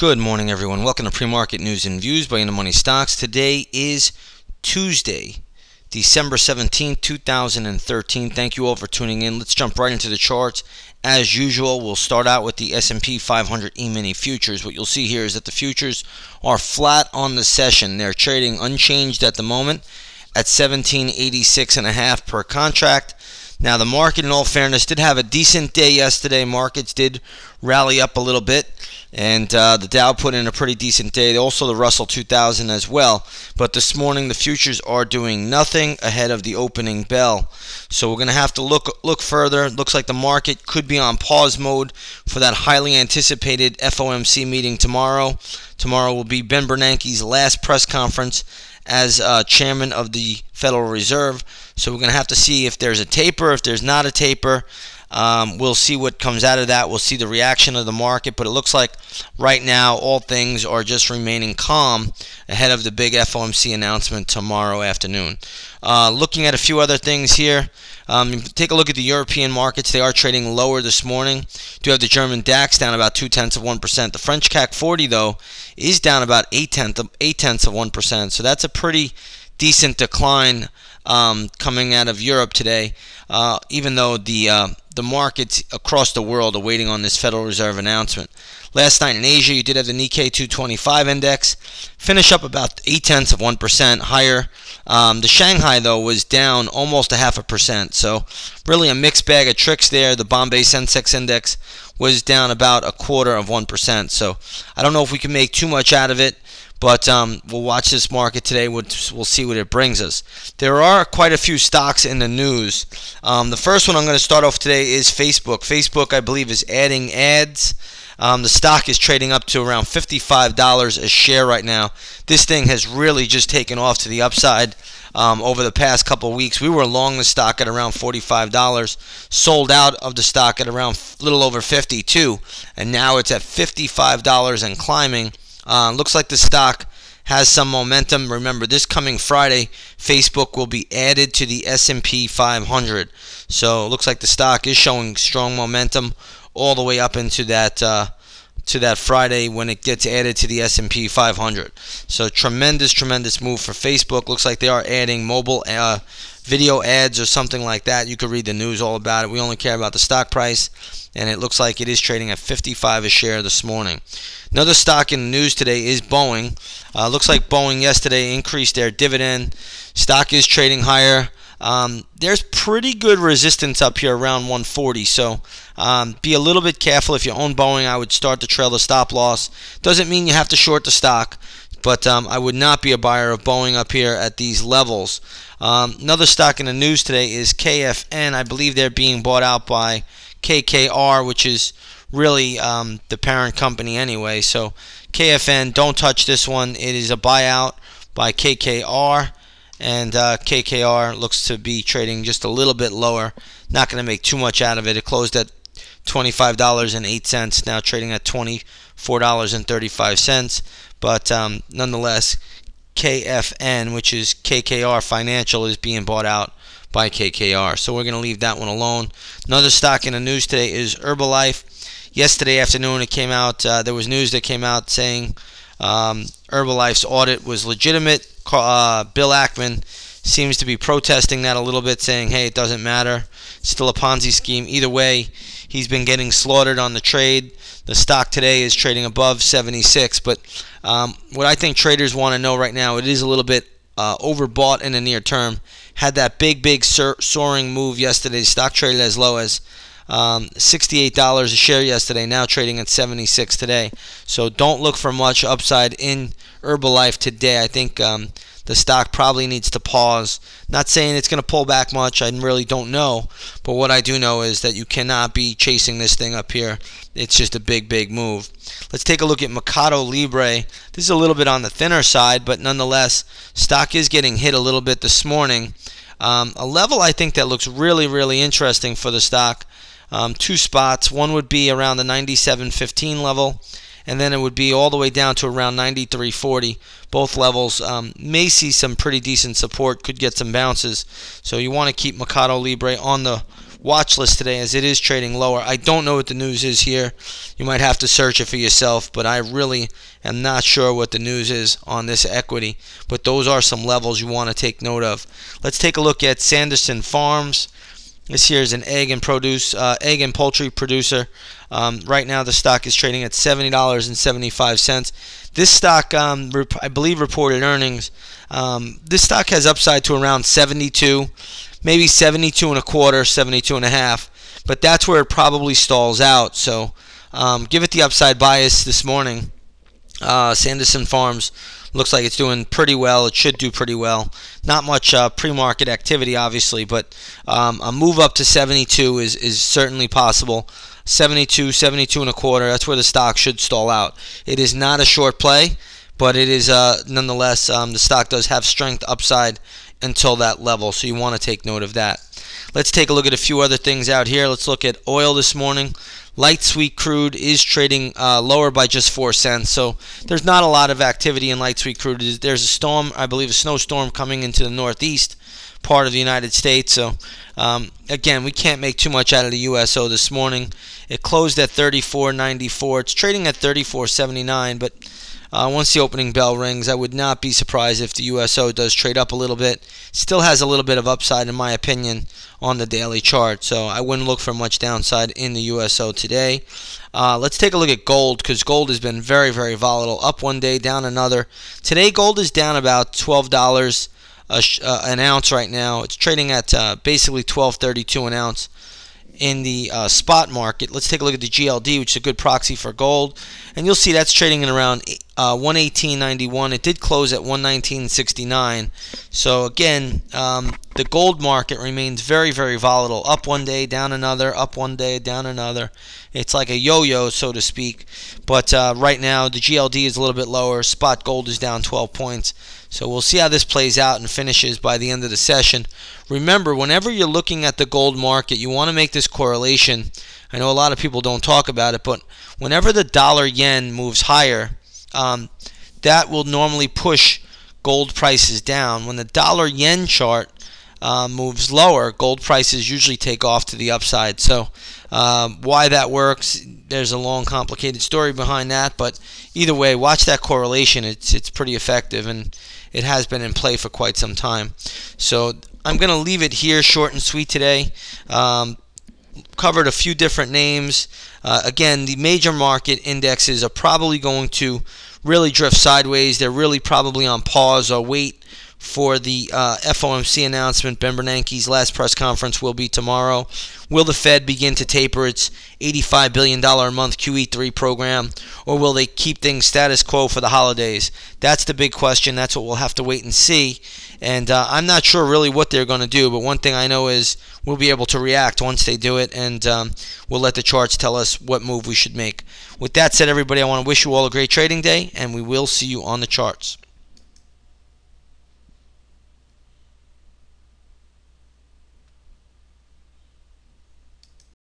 Good morning, everyone. Welcome to Pre-Market News and Views by In the Money Stocks. Today is Tuesday, December 17th, 2013. Thank you all for tuning in. Let's jump right into the charts. As usual, we'll start out with the S&P 500 E-mini futures. What you'll see here is that the futures are flat on the session. They're trading unchanged at the moment at 1786.5 per contract. Now, the market, in all fairness, did have a decent day yesterday. Markets did rally up a little bit, and the Dow put in a pretty decent day. Also, the Russell 2000 as well. But this morning, the futures are doing nothing ahead of the opening bell. So we're going to have to look further. It looks like the market could be on pause mode for that highly anticipated FOMC meeting tomorrow. Tomorrow will be Ben Bernanke's last press conference as chairman of the Federal Reserve. So we're going to have to see if there's a taper, if there's not a taper. We'll see what comes out of that. We'll see the reaction of the market, but it looks like right now all things are just remaining calm ahead of the big FOMC announcement tomorrow afternoon. Looking at a few other things here, take a look at the European markets. They are trading lower this morning. You do have the German DAX down about 0.2%. The French CAC 40, though, is down about 0.8%. So that's a pretty decent decline coming out of Europe today, even though the markets across the world are waiting on this Federal Reserve announcement. Last night in Asia, you did have the Nikkei 225 index finish up about 0.8% higher. The Shanghai, though, was down almost 0.5%. So really a mixed bag of tricks there. The Bombay Sensex index was down about 0.25%. So I don't know if we can make too much out of it, but we'll watch this market today. We'll see what it brings us. There are quite a few stocks in the news. The first one I'm going to start off today is Facebook. Facebook, I believe, is adding ads. The stock is trading up to around $55 a share right now. This thing has really just taken off to the upside over the past couple of weeks. We were long the stock at around $45, sold out of the stock at around a little over $52, and now it's at $55 and climbing. Looks like the stock has some momentum. Remember, this coming Friday, Facebook will be added to the S&P 500. So it looks like the stock is showing strong momentum all the way up into that Friday when it gets added to the S&P 500. So tremendous move for Facebook. Looks like they are adding mobile video ads or something like that. You could read the news all about it. We only care about the stock price, and it looks like it is trading at $55 a share this morning. Another stock in the news today is Boeing. Looks like Boeing yesterday increased their dividend. Stock is trading higher. There's pretty good resistance up here around 140, so be a little bit careful. If you own Boeing, I would start to trail the stop loss. Doesn't mean you have to short the stock, but I would not be a buyer of Boeing up here at these levels. Another stock in the news today is KFN. I believe they're being bought out by KKR, which is really the parent company anyway. So KFN, don't touch this one. It is a buyout by KKR. And KKR looks to be trading just a little bit lower. Not going to make too much out of it. It closed at $25.08, now trading at $24.35. But nonetheless, KFN, which is KKR Financial, is being bought out by KKR. So we're going to leave that one alone. Another stock in the news today is Herbalife. Yesterday afternoon, it came out. There was news that came out saying Herbalife's audit was legitimate. Bill Ackman seems to be protesting that a little bit, saying, hey, it doesn't matter. It's still a Ponzi scheme. Either way, he's been getting slaughtered on the trade. The stock today is trading above 76. But what I think traders want to know right now, it is a little bit overbought in the near term. Had that big soaring move yesterday. Stock traded as low as $68 a share yesterday, now trading at 76 today. So don't look for much upside in Herbalife today. I think the stock probably needs to pause. Not saying it's going to pull back much. I really don't know. But what I do know is that you cannot be chasing this thing up here. It's just a big move. Let's take a look at Mercado Libre. This is a little bit on the thinner side, but nonetheless, stock is getting hit a little bit this morning. A level I think that looks really interesting for the stock. Two spots. One would be around the 97.15 level, and then it would be all the way down to around 93.40. Both levels may see some pretty decent support, could get some bounces. So you want to keep Mercado Libre on the watch list today as it is trading lower. I don't know what the news is here. You might have to search it for yourself, but I really am not sure what the news is on this equity. But those are some levels you want to take note of. Let's take a look at Sanderson Farms. This here is an egg and poultry producer. Right now the stock is trading at $70.75. This stock, I believe, reported earnings. This stock has upside to around 72, maybe 72 and a quarter, 72 and a half. But that's where it probably stalls out. So give it the upside bias this morning. Sanderson Farms looks like it's doing pretty well. It should do pretty well. Not much pre-market activity, obviously, but a move up to 72 is certainly possible. 72, 72 and a quarter, that's where the stock should stall out. It is not a short play, but it is nonetheless, the stock does have strength upside until that level, so you want to take note of that. Let's take a look at a few other things out here. Let's look at oil this morning. Light sweet crude is trading lower by just 4 cents, so there's not a lot of activity in light sweet crude. There's a storm, I believe a snowstorm coming into the northeast part of the United States. So again, we can't make too much out of the USO this morning. It closed at 34.94. It's trading at 34.79, but once the opening bell rings, I would not be surprised if the USO does trade up a little bit. Still has a little bit of upside, in my opinion, on the daily chart, so I wouldn't look for much downside in the USO today. Let's take a look at gold, because gold has been very, very volatile. Up one day, down another. Today, gold is down about $12 an ounce right now. It's trading at basically $12.32 an ounce in the spot market. Let's take a look at the GLD, which is a good proxy for gold, and you'll see that's trading in around 118.91. It did close at 119.69. So again, the gold market remains very, very volatile. Up one day, down another. Up one day, down another. It's like a yo-yo, so to speak. But right now, the GLD is a little bit lower. Spot gold is down 12 points. So we'll see how this plays out and finishes by the end of the session. Remember, whenever you're looking at the gold market, you want to make this correlation. I know a lot of people don't talk about it, but whenever the dollar-yen moves higher, that will normally push gold prices down. When the dollar-yen chart moves lower, gold prices usually take off to the upside. So why that works, there's a long, complicated story behind that. But either way, watch that correlation. It's pretty effective, and it has been in play for quite some time. So I'm going to leave it here, short and sweet today. Covered a few different names. Again, the major market indexes are probably going to really drift sideways. They're really probably on pause or wait for the FOMC announcement. Ben Bernanke's last press conference will be tomorrow. Will the Fed begin to taper its $85 billion a month QE3 program, or will they keep things status quo for the holidays? That's the big question. That's what we'll have to wait and see. And I'm not sure really what they're going to do, but one thing I know is we'll be able to react once they do it, and we'll let the charts tell us what move we should make. With that said, everybody, I want to wish you all a great trading day, and we will see you on the charts.